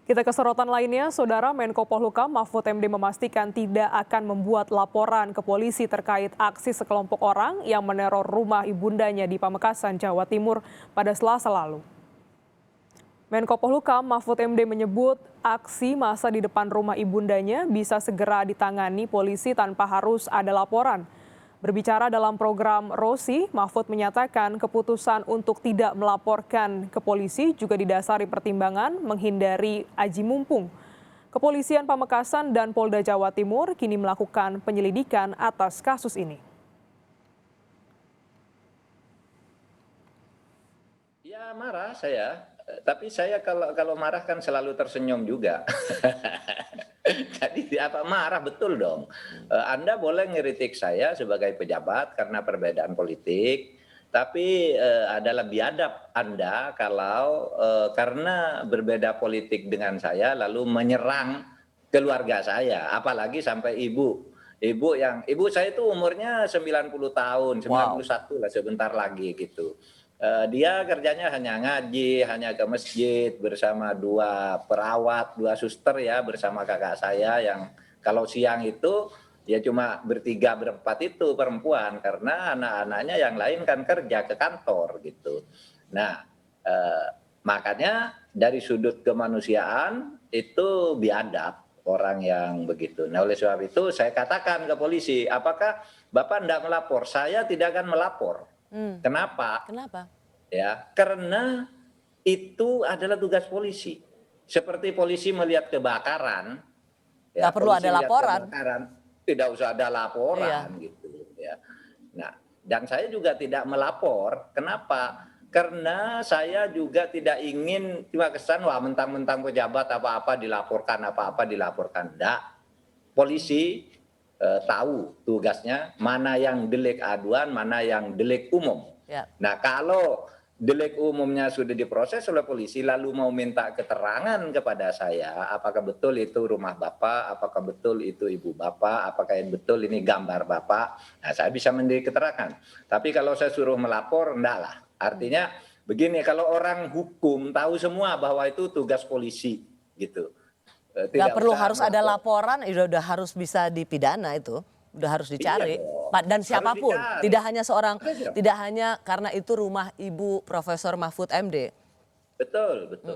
Kita ke sorotan lainnya, Saudara Menko Polhukam Mahfud MD memastikan tidak akan membuat laporan ke polisi terkait aksi sekelompok orang yang meneror rumah ibundanya di Pamekasan, Jawa Timur pada Selasa lalu. Menko Polhukam Mahfud MD menyebut aksi massa di depan rumah ibundanya bisa segera ditangani polisi tanpa harus ada laporan. Berbicara dalam program Rosi, Mahfud menyatakan keputusan untuk tidak melaporkan ke polisi juga didasari pertimbangan menghindari aji mumpung. Kepolisian Pamekasan dan Polda Jawa Timur kini melakukan penyelidikan atas kasus ini. Ya marah saya, tapi saya kalau marah kan selalu tersenyum juga. Jadi apa marah betul dong. Anda boleh ngeritik saya sebagai pejabat karena perbedaan politik, tapi adalah biadab Anda kalau karena berbeda politik dengan saya lalu menyerang keluarga saya, apalagi sampai ibu. Ibu saya itu umurnya 90 tahun, 91 lah sebentar lagi gitu. Dia kerjanya hanya ngaji, hanya ke masjid bersama dua perawat, dua suster ya bersama kakak saya yang kalau siang itu ya cuma bertiga berempat itu perempuan karena anak-anaknya yang lain kan kerja ke kantor gitu. Nah makanya dari sudut kemanusiaan itu biadab orang yang begitu. Nah oleh sebab itu saya katakan ke polisi, apakah Bapak tidak melapor? Saya tidak akan melapor. Kenapa? Kenapa? Ya, karena itu adalah tugas polisi. Seperti polisi melihat kebakaran, ya, Nggak perlu polisi ada lihat laporan. kebakaran, tidak usah ada laporan gitu ya. Nah, dan saya juga tidak melapor. Kenapa? Karena saya juga tidak ingin cuma kesan wah mentang-mentang pejabat apa-apa dilaporkan, apa-apa dilaporkan. Enggak. Polisi tahu tugasnya mana yang delik aduan, mana yang delik umum. Ya. Nah kalau delik umumnya sudah diproses oleh polisi lalu mau minta keterangan kepada saya apakah betul itu rumah Bapak, apakah betul itu ibu Bapak, apakah betul ini gambar Bapak, nah saya bisa memberi keterangan. Tapi kalau saya suruh melapor, enggak lah. Artinya begini, kalau orang hukum tahu semua bahwa itu tugas polisi gitu. Nggak perlu harus ada melapor. laporan, udah harus bisa dipidana itu, udah harus dicari. Iya dong, Dan harus siapapun, dicari. tidak hanya seorang, Harus dong. tidak hanya karena itu rumah ibu Profesor Mahfud MD. Betul, betul.